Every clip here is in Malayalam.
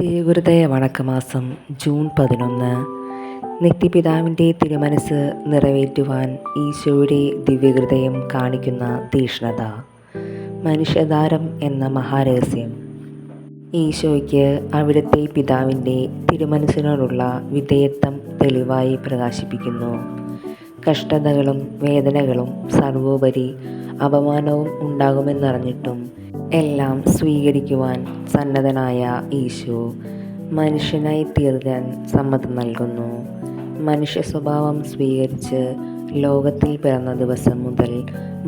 തിരുഹൃദയ വണക്കമാസം ജൂൺ 11. നിത്യപിതാവിൻ്റെ തിരുമനസ് നിറവേറ്റുവാൻ ഈശോയുടെ ദിവ്യഹൃദയം കാണിക്കുന്ന തീക്ഷ്ണത. മനുഷ്യധാരം എന്ന മഹാരഹസ്യം ഈശോയ്ക്ക് അവിടുത്തെ പിതാവിൻ്റെ തിരുമനസ്സിനോടുള്ള വിധേയത്വം തെളിവായി പ്രകാശിപ്പിക്കുന്നു. കഷ്ടതകളും വേദനകളും സർവോപരി അപമാനവും ഉണ്ടാകുമെന്നറിഞ്ഞിട്ടും എല്ലാം സ്വീകരിക്കുവാൻ സന്നദ്ധനായ ഈശോ മനുഷ്യനായി തീർക്കാൻ സമ്മതം നൽകുന്നു. മനുഷ്യ സ്വഭാവം സ്വീകരിച്ച് ലോകത്തിൽ പിറന്ന ദിവസം മുതൽ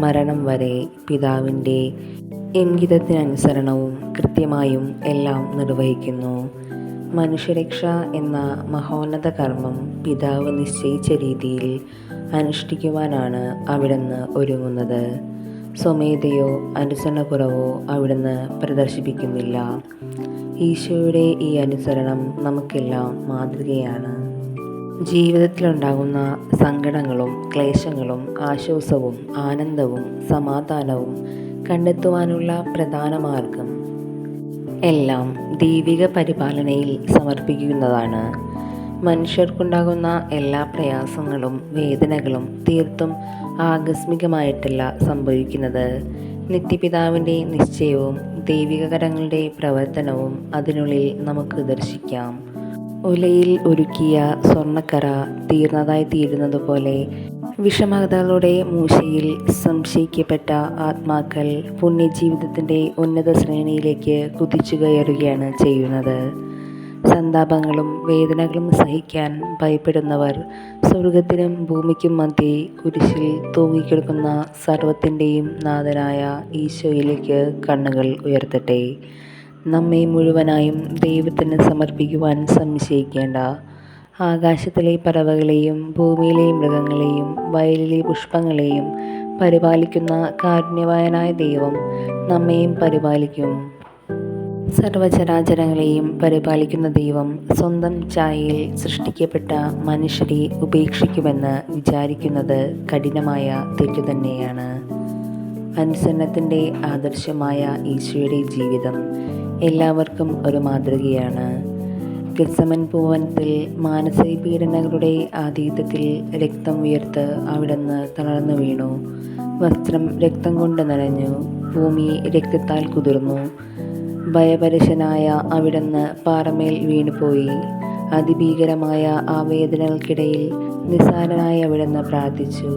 മരണം വരെ പിതാവിൻ്റെ ഇംഗിതത്തിനനുസരണവും കൃത്യമായും എല്ലാം നിർവഹിക്കുന്നു. മനുഷ്യരക്ഷ എന്ന മഹോന്നത കർമ്മം പിതാവ് നിശ്ചയിച്ച രീതിയിൽ അനുഷ്ഠിക്കുവാനാണ് അവിടുന്ന് ഒരുങ്ങുന്നത്. സ്വമേധയോ അനുസരണക്കുറവോ അവിടുന്ന് പ്രദർശിപ്പിക്കുന്നില്ല. ഈശോയുടെ ഈ അനുസരണം നമുക്കെല്ലാം മാതൃകയാണ്. ജീവിതത്തിലുണ്ടാകുന്ന സങ്കടങ്ങളും ക്ലേശങ്ങളും ആശ്വാസവും ആനന്ദവും സമാധാനവും കണ്ടെത്തുവാനുള്ള പ്രധാന മാർഗം എല്ലാം ദൈവിക പരിപാലനയിൽ സമർപ്പിക്കുന്നതാണ്. മനുഷ്യർക്കുണ്ടാകുന്ന എല്ലാ പ്രയാസങ്ങളും വേദനകളും തീർത്തും ആകസ്മികമായിട്ടല്ല സംഭവിക്കുന്നത്. നിത്യപിതാവിൻ്റെ നിശ്ചയവും ദൈവിക കരങ്ങളുടെ പ്രവർത്തനവും അതിനുള്ളിൽ നമുക്ക് ദർശിക്കാം. ഉലയിൽ ഒരുക്കിയ സ്വർണ്ണക്കറ തീർന്നതായി തീരുന്നതുപോലെ വിഷമതകളുടെ മൂശയിൽ സംശയിക്കപ്പെട്ട ആത്മാക്കൾ പുണ്യജീവിതത്തിൻ്റെ ഉന്നത ശ്രേണിയിലേക്ക് കുതിച്ചു കയറുകയാണ് ചെയ്യുന്നത്. സന്താപങ്ങളും വേദനകളും സഹിക്കാൻ ഭയപ്പെടുന്നവർ സ്വർഗത്തിനും ഭൂമിക്കും മധ്യേ കുരിശിൽ തൂങ്ങിക്കിടക്കുന്ന സർവത്തിൻ്റെയും നാഥനായ ഈശോയിലേക്ക് കണ്ണുകൾ ഉയർത്തട്ടെ. നമ്മെ മുഴുവനായും ദൈവത്തിന് സമർപ്പിക്കുവാൻ സംശയിക്കേണ്ട. ആകാശത്തിലെ പറവകളെയും ഭൂമിയിലെ മൃഗങ്ങളെയും വയലിലെ പുഷ്പങ്ങളെയും പരിപാലിക്കുന്ന കാരുണ്യവാനായ ദൈവം നമ്മെയും പരിപാലിക്കും. സർവചരാചരങ്ങളെയും പരിപാലിക്കുന്ന ദൈവം സ്വന്തം ഛായയിൽ സൃഷ്ടിക്കപ്പെട്ട മനുഷ്യരെ ഉപേക്ഷിക്കുമെന്ന് വിചാരിക്കുന്നത് കഠിനമായ തെറ്റു തന്നെയാണ്. അനുസരണത്തിൻ്റെ ആദർശമായ ഈശോയുടെ ജീവിതം എല്ലാവർക്കും ഒരു മാതൃകയാണ്. ഗെത്സമൻ പൂവനത്തിൽ മാനസിക പീഡനങ്ങളുടെ ആതീതത്തിൽ രക്തം ഉയർത്ത് അവിടുന്ന് തളർന്നു വീണു. വസ്ത്രം രക്തം കൊണ്ട് നനഞ്ഞു, ഭൂമി രക്തത്താൽ കുതിർന്നു. ഭയപരശനായ അവിടുന്ന് പാറമേൽ വീണുപോയി. അതിഭീകരമായ ആ വേദനകൾക്കിടയിൽ നിസ്സാരനായി അവിടുന്ന് പ്രാർത്ഥിച്ചു,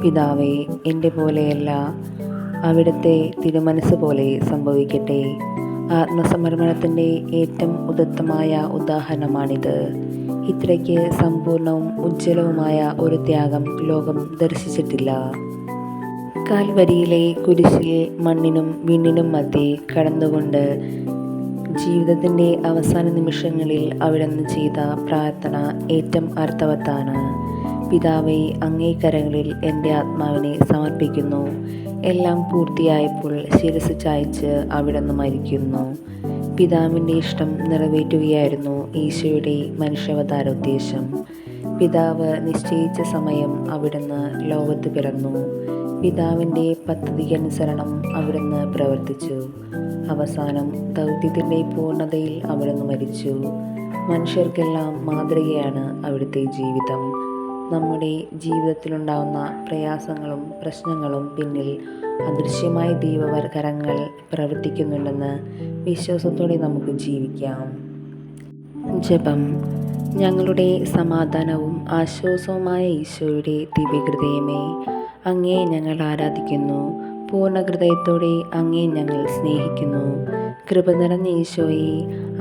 പിതാവേ, എൻ്റെ പോലെയല്ല, അവിടുത്തെ തിരുമനസ് പോലെ സംഭവിക്കട്ടെ. ആത്മസമർപ്പണത്തിൻ്റെ ഏറ്റവും ഉദത്തമായ ഉദാഹരണമാണിത്. ഇത്രയ്ക്ക് സമ്പൂർണവും ഉജ്ജ്വലവുമായ ഒരു ത്യാഗം ലോകം ദർശിച്ചിട്ടില്ല. കാൽവരിയിലെ കുരിശിൽ മണ്ണിനും വിണ്ണിനും മധ്യേ കടന്നുകൊണ്ട് ജീവിതത്തിൻ്റെ അവസാന നിമിഷങ്ങളിൽ അവിടുന്ന് ചെയ്ത പ്രാർത്ഥന ഏറ്റവും അർത്ഥവത്താണ്. പിതാവേ, അങ്ങേ കരങ്ങളിൽ എൻ്റെ ആത്മാവിനെ സമർപ്പിക്കുന്നു. എല്ലാം പൂർത്തിയായപ്പോൾ ശിരസ് ചായ്ച്ച് അവിടുന്ന് മരിക്കുന്നു. പിതാവിൻ്റെ ഇഷ്ടം നിറവേറ്റുകയായിരുന്നു ഈശോയുടെ മനുഷ്യാവതാര ഉദ്ദേശം. പിതാവ് നിശ്ചയിച്ച സമയം അവിടുന്ന് ലോകത്ത് പിറന്നു. പിതാവിൻ്റെ പദ്ധതിക്കനുസരണം അവിടുന്ന് പ്രവർത്തിച്ചു. അവസാനം ദൗത്യത്തിൻ്റെ പൂർണ്ണതയിൽ അവിടുന്ന് മരിച്ചു. മനുഷ്യർക്കെല്ലാം മാതൃകയാണ് അവിടുത്തെ ജീവിതം. നമ്മുടെ ജീവിതത്തിലുണ്ടാകുന്ന പ്രയാസങ്ങളും പ്രശ്നങ്ങളും പിന്നിൽ അദൃശ്യമായ ദൈവകരങ്ങൾ പ്രവർത്തിക്കുന്നുണ്ടെന്ന് വിശ്വാസത്തോടെ നമുക്ക് ജീവിക്കാം. ജപം. ഞങ്ങളുടെ സമാധാനവും ആശ്വാസവുമായ ഈശോയുടെ ദിവ്യഹൃദയമേ, അങ്ങേ ഞങ്ങൾ ആരാധിക്കുന്നു. പൂർണ്ണ ഹൃദയത്തോടെ അങ്ങേ ഞങ്ങൾ സ്നേഹിക്കുന്നു. കൃപ നിറഞ്ഞ ഈശോയെ,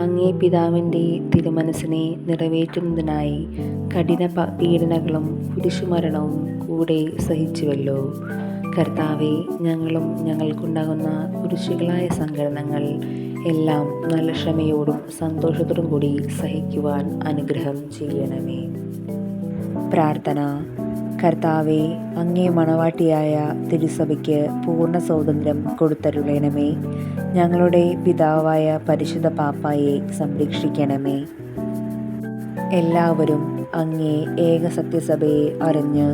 അങ്ങേ പിതാവിൻ്റെ തിരുമനസ്സിനെ നിറവേറ്റുന്നതിനായി കഠിന പീഡനങ്ങളും കുരിശുമരണവും കൂടെ സഹിച്ചുവല്ലോ. കർത്താവെ, ഞങ്ങളും ഞങ്ങൾക്കുണ്ടാകുന്ന കുരിശുകളായ സങ്കടങ്ങൾ എല്ലാം നല്ല ക്ഷമയോടും സന്തോഷത്തോടും കൂടി സഹിക്കുവാൻ അനുഗ്രഹം ചെയ്യണമേ. പ്രാർത്ഥന. കർത്താവെ, അങ്ങേ മണവാട്ടിയായ തിരുസഭയ്ക്ക് പൂർണ്ണ സ്വാതന്ത്ര്യം കൊടുത്തരുളണമേ. ഞങ്ങളുടെ പിതാവായ പരിശുദ്ധ പാപ്പായെ സംരക്ഷിക്കണമേ. എല്ലാവരും അങ്ങേ ഏക സത്യസഭയെ അറിഞ്ഞ്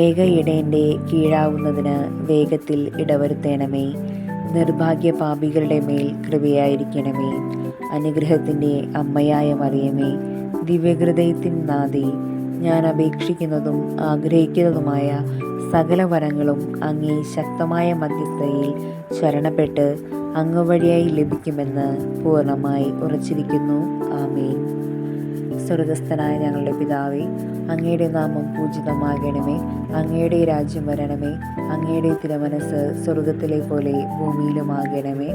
ഏക ഇടയൻ്റെ കീഴാവുന്നതിന് വേഗത്തിൽ ഇടവരുത്തണമേ. നിർഭാഗ്യ പാപികളുടെ മേൽ കൃപയായിരിക്കണമേ. അനുഗ്രഹത്തിൻ്റെ അമ്മയായ മറിയമേ, ദിവ്യഹൃദയത്തിൻ നാഥേ, ഞാൻ അപേക്ഷിക്കുന്നതും ആഗ്രഹിക്കുന്നതുമായ സകല വരങ്ങളും അങ്ങേ ശക്തമായ മധ്യസ്ഥതയിൽ ശരണപ്പെട്ട് അങ്ങ് വഴിയായി ലഭിക്കുമെന്ന് പൂർണ്ണമായി ഉറച്ചിരിക്കുന്നു. ആമേൻ. സ്വർഗസ്ഥനായ ഞങ്ങളുടെ പിതാവേ, അങ്ങയുടെ നാമം പൂജിതമാകണമേ. അങ്ങയുടെ രാജ്യം വരണമേ. അങ്ങയുടെ തിരുമനസ്സ് സ്വർഗത്തിലെ പോലെ ഭൂമിയിലുമാകണമേ.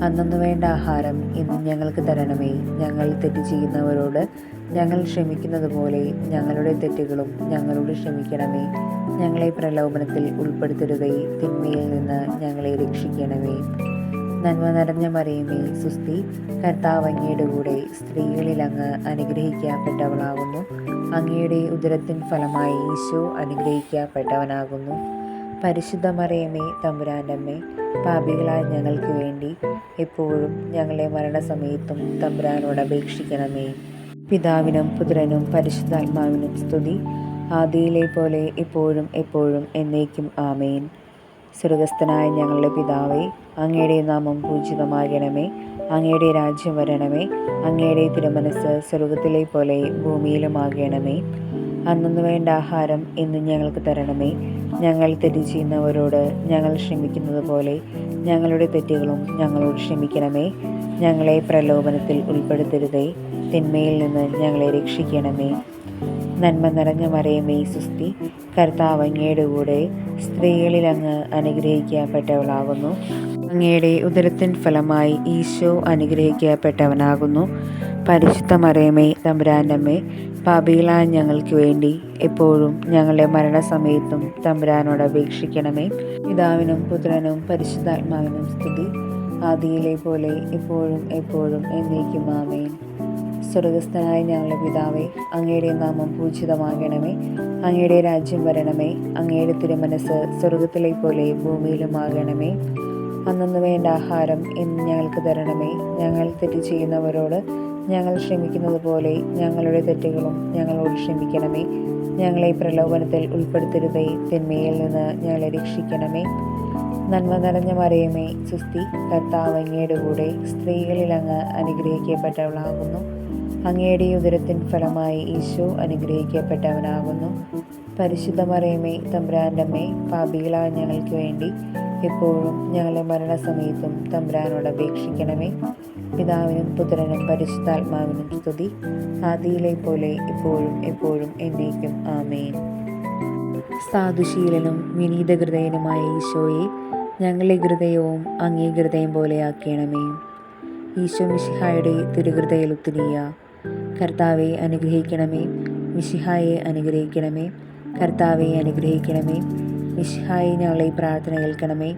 അന്നന്ന് വേണ്ട ആഹാരം ഇന്ന് ഞങ്ങൾക്ക് തരണമേ. ഞങ്ങൾ തെറ്റ് ചെയ്യുന്നവരോട് ഞങ്ങൾ ക്ഷമിക്കുന്നത് പോലെ ഞങ്ങളുടെ തെറ്റുകളും ഞങ്ങളോട് ക്ഷമിക്കണമേ. ഞങ്ങളെ പ്രലോഭനത്തിൽ ഉൾപ്പെടുത്തരുതേ, തിന്മയിൽ നിന്ന് ഞങ്ങളെ രക്ഷിക്കണമേ. നന്മ നിറഞ്ഞ മറിയമേ, സുസ്തി, കർത്താവ് അങ്ങയുടെ കൂടെ, സ്ത്രീകളിൽ അങ്ങ് അനുഗ്രഹിക്കപ്പെട്ടവളാകുന്നു. അങ്ങയുടെ ഉദരത്തിൻ ഫലമായി ഈശോ അനുഗ്രഹിക്കപ്പെട്ടവനാകുന്നു. പരിശുദ്ധ മറിയമേ, തമ്പുരാൻ്റെ അമ്മേ, പാപികളായ ഞങ്ങൾക്ക് വേണ്ടി എപ്പോഴും ഞങ്ങളെ മരണസമയത്തും തമ്പുരാനോട് അപേക്ഷിക്കണമേ. പിതാവിനും പുത്രനും പരിശുദ്ധാത്മാവിനും സ്തുതി, ആദിയിലെ പോലെ എപ്പോഴും എപ്പോഴും എന്നേക്കും. ആമേൻ. സ്വർഗസ്ഥനായ ഞങ്ങളുടെ പിതാവേ, അങ്ങയുടെ നാമം പൂജിതമാകണമേ. അങ്ങയുടെ രാജ്യം വരണമേ. അങ്ങയുടെ തിരുമനസ്സ് സ്വർഗത്തിലെ പോലെ ഭൂമിയിലുമാകണമേ. അന്നന്ന് വേണ്ട ആഹാരം ഇന്ന് ഞങ്ങൾക്ക് തരണമേ. ഞങ്ങൾ തെറ്റ് ചെയ്യുന്നവരോട് ഞങ്ങൾ ക്ഷമിക്കുന്നത് പോലെ ഞങ്ങളുടെ തെറ്റുകളും ഞങ്ങളോട് ക്ഷമിക്കണമേ. ഞങ്ങളെ പ്രലോഭനത്തിൽ ഉൾപ്പെടുത്തരുതേ, തിന്മയിൽ നിന്ന് ഞങ്ങളെ രക്ഷിക്കണമേ. നന്മ നിറഞ്ഞ മറിയമേ, സുസ്തി, കർത്താവ് അങ്ങയുടെ കൂടെ, സ്ത്രീകളിൽ അങ്ങ് അനുഗ്രഹിക്കപ്പെട്ടവളാകുന്നു. അങ്ങയുടെ ഉദരത്തിൻ ഫലമായി ഈശോ അനുഗ്രഹിക്കപ്പെട്ടവനാകുന്നു. പരിശുദ്ധ മറിയമേ, തമ്പുരാൻ്റെ അമ്മേ, പാപികളായ ഞങ്ങൾക്ക് വേണ്ടി എപ്പോഴും ഞങ്ങളുടെ മരണസമയത്തും തമ്പുരാനോട് അപേക്ഷിക്കണമേ. പിതാവിനും പുത്രനും പരിശുദ്ധാത്മാവിനും സ്തുതി, ആദിയിലെ പോലെ എപ്പോഴും എപ്പോഴും എന്നേക്കും. ആമേൻ. സ്വർഗസ്ഥനായ ഞങ്ങളുടെ പിതാവേ, അങ്ങയുടെ നാമം പൂജിതമാകണമേ. അങ്ങയുടെ രാജ്യം വരണമേ. അങ്ങയുടെ തിരുമനസ്സ് സ്വർഗത്തിലെ പോലെ ഭൂമിയിലുമാകണമേ. അന്നന്ന് വേണ്ട ആഹാരം ഇന്ന് ഞങ്ങൾക്ക് തരണമേ. ഞങ്ങൾ തെറ്റ് ചെയ്യുന്നവരോട് ഞങ്ങൾ ക്ഷമിക്കുന്നത് പോലെ ഞങ്ങളുടെ തെറ്റുകളും ഞങ്ങളോട് ക്ഷമിക്കണമേ. ഞങ്ങളെ പ്രലോഭനത്തിൽ ഉൾപ്പെടുത്തരുതേ, തിന്മയിൽ നിന്ന് ഞങ്ങളെ രക്ഷിക്കണമേ. നന്മ നിറഞ്ഞ മറിയമേ, സുസ്തി, കർത്താവ് അങ്ങയുടെ കൂടെ, സ്ത്രീകളിൽ അങ്ങ് അനുഗ്രഹിക്കപ്പെട്ടവളാകുന്നു. അങ്ങയുടെ ഉദരത്തിൻ ഫലമായി ഈശോ അനുഗ്രഹിക്കപ്പെട്ടവനാകുന്നു. പരിശുദ്ധ മറിയമേ, തമ്പുരാൻ്റെ അമ്മേ, പാപികളായ ഞങ്ങൾക്ക് വേണ്ടി എപ്പോഴും ഞങ്ങളുടെ മരണസമയത്തും തമ്പുരാനോട് അപേക്ഷിക്കണമേ. പിതാവിനും പുത്രനും പരിശുദ്ധാത്മാവിനും സ്തുതി, ആദിയിലെ പോലെ എപ്പോഴും എപ്പോഴും എന്നേക്കും. ആമേൻ. സാധുശീലനും വിനീത ഹൃദയനുമായ ഈശോയെ, ഞങ്ങളുടെ ഹൃദയവും അങ്ങേ ഹൃദയം പോലെയാക്കണമേ. ഈശോ മിശിഹായുടെ തിരുഹൃദയ ലുത്തിനിയ, കർത്താവെ അനുഗ്രഹിക്കണമേ. മിശിഹായെ അനുഗ്രഹിക്കണമേ. കർത്താവെ അനുഗ്രഹിക്കണമേ. മിശിഹായെ ഞങ്ങളെ പ്രാർത്ഥന കേൾക്കണമേ.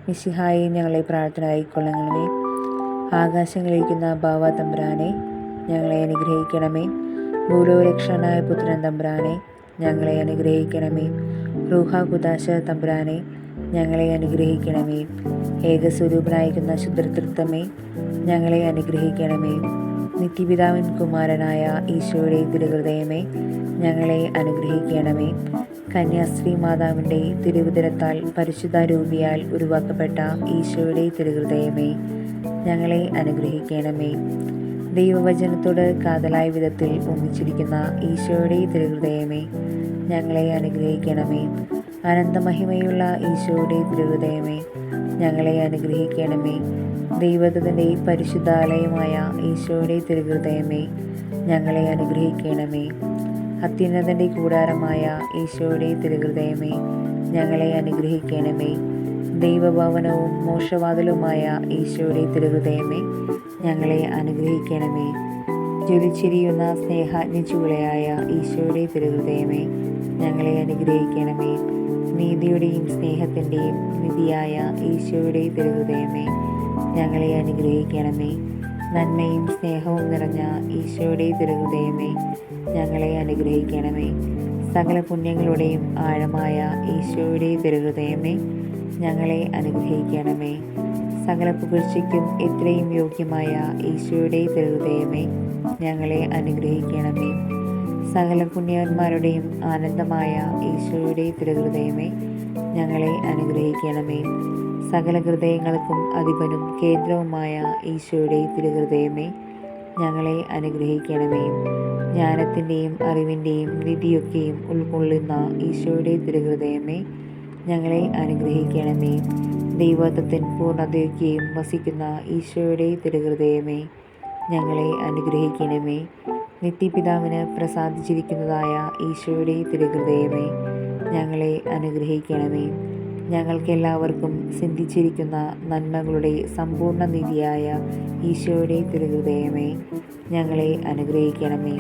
മിശിഹായെ ഞങ്ങളെ പ്രാർത്ഥന കൈക്കൊള്ളണമേ. ആകാശങ്ങളിരിക്കുന്ന ബാവ തമ്പുരാനെ, ഞങ്ങളെ അനുഗ്രഹിക്കണമേ. ഭൂലോകരക്ഷകനായ പുത്രൻ തമ്പുരാനെ, ഞങ്ങളെ അനുഗ്രഹിക്കണമേ. റൂഹ കുദാശ തമ്പുരാനെ, ഞങ്ങളെ അനുഗ്രഹിക്കണമേ. ഏകസ്വരൂപനായിരിക്കുന്ന ശുദ്ധതൃത്വമേ, ഞങ്ങളെ അനുഗ്രഹിക്കണമേ. നിത്യപിതാവിൻ കുമാരനായ ഈശോയുടെ തിരുഹൃദയമേ, ഞങ്ങളെ അനുഗ്രഹിക്കണമേ. കന്യാസ്ത്രീ മാതാവിൻ്റെ തിരുവുദരത്താൽ പരിശുദ്ധാരൂപിയാൽ ഉരുവാക്കപ്പെട്ട ഈശോയുടെ തിരുഹൃദയമേ, ഞങ്ങളെ അനുഗ്രഹിക്കണമേ. ദൈവവചനത്തോട് കാതലായ വിധത്തിൽ ഒന്നിച്ചിരിക്കുന്ന ഈശോയുടെ തിരുഹൃദയമേ, ഞങ്ങളെ അനുഗ്രഹിക്കണമേ. അനന്തമഹിമയുള്ള ഈശോയുടെ തിരുഹൃദയമേ, ഞങ്ങളെ അനുഗ്രഹിക്കണമേ. ദൈവത്തിൻ്റെ പരിശുദ്ധാലയമായ ഈശോയുടെ തിരുഹൃദയമേ, ഞങ്ങളെ അനുഗ്രഹിക്കണമേ. അത്യുന്നതൻ്റെ കൂടാരമായ ഈശോയുടെ തിരുഹൃദയമേ, ഞങ്ങളെ അനുഗ്രഹിക്കണമേ. ദൈവഭവനവും മോക്ഷവാതിലുമായ ഈശോയുടെ തിരുഹൃദയമേ, ഞങ്ങളെ അനുഗ്രഹിക്കണമേ. ജ്വലിച്ചിരിയുന്ന സ്നേഹാഗ്നിചൂളയായ ഈശോയുടെ തിരുഹൃദയമേ, ഞങ്ങളെ അനുഗ്രഹിക്കണമേ. നീതിയുടെയും സ്നേഹത്തിൻ്റെയും നിധിയായ ഈശോയുടെ തിരുഹൃദയമേ, ഞങ്ങളെ അനുഗ്രഹിക്കണമേ. നന്മയും സ്നേഹവും നിറഞ്ഞ ഈശോയുടെ തിരുഹൃദയമേ, ഞങ്ങളെ അനുഗ്രഹിക്കണമേ. സകല പുണ്യങ്ങളുടെയും ആഴമായ ഈശോയുടെ തിരുഹൃദയമേ, ഞങ്ങളെ അനുഗ്രഹിക്കണമേ. സകല പുകഴ്ചയ്ക്കും എത്രയും യോഗ്യമായ ഈശോയുടെ തിരുഹൃദയമേ, ഞങ്ങളെ അനുഗ്രഹിക്കണമേ. സകല പുണ്യവന്മാരുടെയും ആനന്ദമായ ഈശോയുടെ തിരുഹൃദയമേ, ഞങ്ങളെ അനുഗ്രഹിക്കണമേ. സകല ഹൃദയങ്ങൾക്കും അധിപനും കേന്ദ്രവുമായ ഈശോയുടെ തിരുഹൃദയമേ, ഞങ്ങളെ അനുഗ്രഹിക്കണമേ. ജ്ഞാനത്തിൻ്റെയും അറിവിൻ്റെയും നിധിയൊക്കെയും ഉൾക്കൊള്ളുന്ന ഈശോയുടെ തിരുഹൃദയമേ, ഞങ്ങളെ അനുഗ്രഹിക്കണമേ. ദൈവത്വത്തിൻ പൂർണ്ണതയൊക്കെയും വസിക്കുന്ന ഈശോയുടെ തിരുഹൃദയമേ, ഞങ്ങളെ അനുഗ്രഹിക്കണമേ. നിത്യപിതാവിന് പ്രസാദിച്ചിരിക്കുന്നതായ ഈശോയുടെ തിരുഹൃദയമേ, ഞങ്ങളെ അനുഗ്രഹിക്കണമേ. ഞങ്ങൾക്കെല്ലാവർക്കും സിദ്ധിച്ചിരിക്കുന്ന നന്മകളുടെ സമ്പൂർണ്ണ നിധിയായ ഈശോയുടെ തിരുഹൃദയമേ, ഞങ്ങളെ അനുഗ്രഹിക്കണമേ.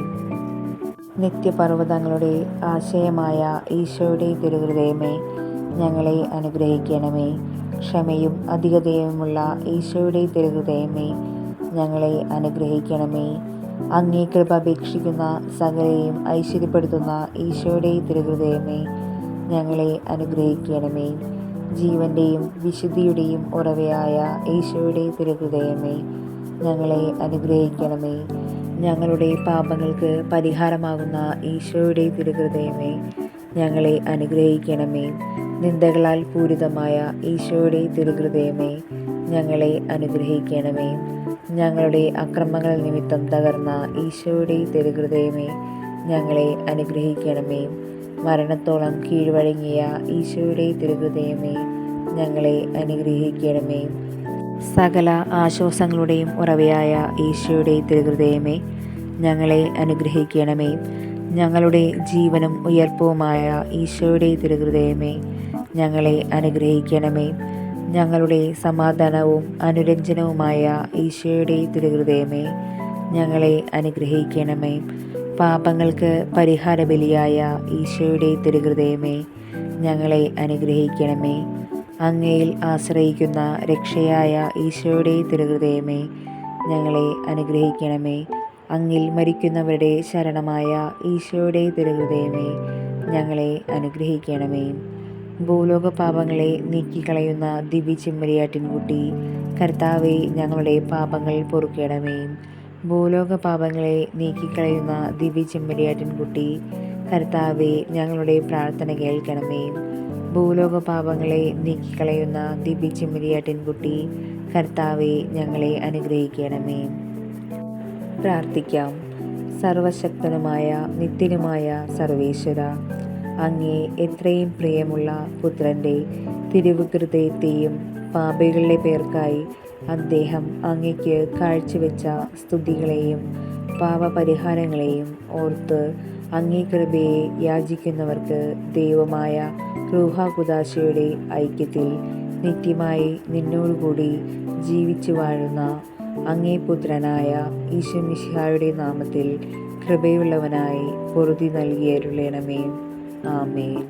നിത്യപർവ്വതങ്ങളുടെ ആശയമായ ഈശോയുടെ തിരുഹൃദയമേ, ഞങ്ങളെ അനുഗ്രഹിക്കണമേ. ക്ഷമയും അധികതയുമുള്ള ഈശോയുടെ തിരുഹൃദയമേ, ഞങ്ങളെ അനുഗ്രഹിക്കണമേ. അങ്ങേ കൃപ അപേക്ഷിക്കുന്ന സകലരെയും ഐശ്വര്യപ്പെടുത്തുന്ന ഈശോയുടെ തിരുഹൃദയമേ, ഞങ്ങളെ അനുഗ്രഹിക്കണമേ. ജീവൻ്റെയും വിശുദ്ധിയുടെയും ഉറവയായ ഈശോയുടെ തിരുഹൃദയമേ, ഞങ്ങളെ അനുഗ്രഹിക്കണമേ. ഞങ്ങളുടെ പാപങ്ങൾക്ക് പരിഹാരമാകുന്ന ഈശോയുടെ തിരുഹൃദയമേ, ഞങ്ങളെ അനുഗ്രഹിക്കണമേ. നിന്ദകളാൽ പൂരിതമായ ഈശോയുടെ തിരുഹൃദയമേ, ഞങ്ങളെ അനുഗ്രഹിക്കണമേ. ഞങ്ങളുടെ അക്രമങ്ങൾ നിമിത്തം തകർന്ന ഈശോയുടെ തിരുഹൃദയമേ, ഞങ്ങളെ അനുഗ്രഹിക്കണമേ. മരണത്തോളം കീഴ്വഴങ്ങിയ ഈശോയുടെ തിരുഹൃദയമേ, ഞങ്ങളെ അനുഗ്രഹിക്കണമേ. സകല ആശ്വാസങ്ങളുടെയും ഉറവയായ ഈശോയുടെ തിരുഹൃദയമേ, ഞങ്ങളെ അനുഗ്രഹിക്കണമേ. ഞങ്ങളുടെ ജീവനും ഉയർപ്പുമായ ഈശോയുടെ തിരുഹൃദയമേ, ഞങ്ങളെ അനുഗ്രഹിക്കണമേ. ഞങ്ങളുടെ സമാധാനവും അനുരഞ്ജനവുമായ ഈശോയുടെ തിരുഹൃദയമേ, ഞങ്ങളെ അനുഗ്രഹിക്കണമേ. പാപങ്ങൾക്ക് പരിഹാരബലിയായ ഈശോയുടെ തിരുഹൃദയമേ, ഞങ്ങളെ അനുഗ്രഹിക്കണമേ. അങ്ങയിൽ ആശ്രയിക്കുന്ന രക്ഷയായ ഈശോയുടെ തിരുഹൃദയമേ, ഞങ്ങളെ അനുഗ്രഹിക്കണമേ. അങ്ങിൽ മരിക്കുന്നവരുടെ ശരണമായ ഈശോയുടെ തിരുഹൃദയമേ, ഞങ്ങളെ അനുഗ്രഹിക്കണമേ. ഭൂലോക പാപങ്ങളെ നീക്കിക്കളയുന്ന ദിവ്യ ചെമ്മരിയാട്ടിൻകുട്ടി, കർത്താവേ, ഞങ്ങളുടെ പാപങ്ങൾ പൊറുക്കണമേ. ഭൂലോക പാപങ്ങളെ നീക്കിക്കളയുന്ന ദിവ്യ ചെമ്മരിയാട്ടിൻകുട്ടി, കർത്താവേ, ഞങ്ങളുടെ പ്രാർത്ഥന കേൾക്കണമേ. ഭൂലോക പാപങ്ങളെ നീക്കിക്കളയുന്ന ദിവ്യ ചെമ്മരിയാട്ടിൻകുട്ടി, കർത്താവേ, ഞങ്ങളെ അനുഗ്രഹിക്കണമേ. പ്രാർത്ഥിക്കാം. സർവശക്തനുമായ നിത്യനുമായ സർവേശ്വര, അങ്ങേ എത്രയും പ്രിയമുള്ള പുത്രൻ്റെ തിരുഹൃദയത്തെയും പാപികളുടെ പേർക്കായി അദ്ദേഹം അങ്ങയ്ക്ക് കാഴ്ചവെച്ച സ്തുതികളെയും പാപപരിഹാരങ്ങളെയും ഓർത്ത് അങ്ങേ കൃപയെ യാചിക്കുന്നവർക്ക് ദൈവമായ റൂഹാകുദാശയുടെ ഐക്യത്തിൽ നിത്യമായി നിന്നോടുകൂടി ജീവിച്ചു വാഴുന്ന അങ്ങേ പുത്രനായ ഈശോ മിശിഹായുടെ നാമത്തിൽ കൃപയുള്ളവനായി പൊറുതി നൽകിയരുളണമേ. ആമേൻ.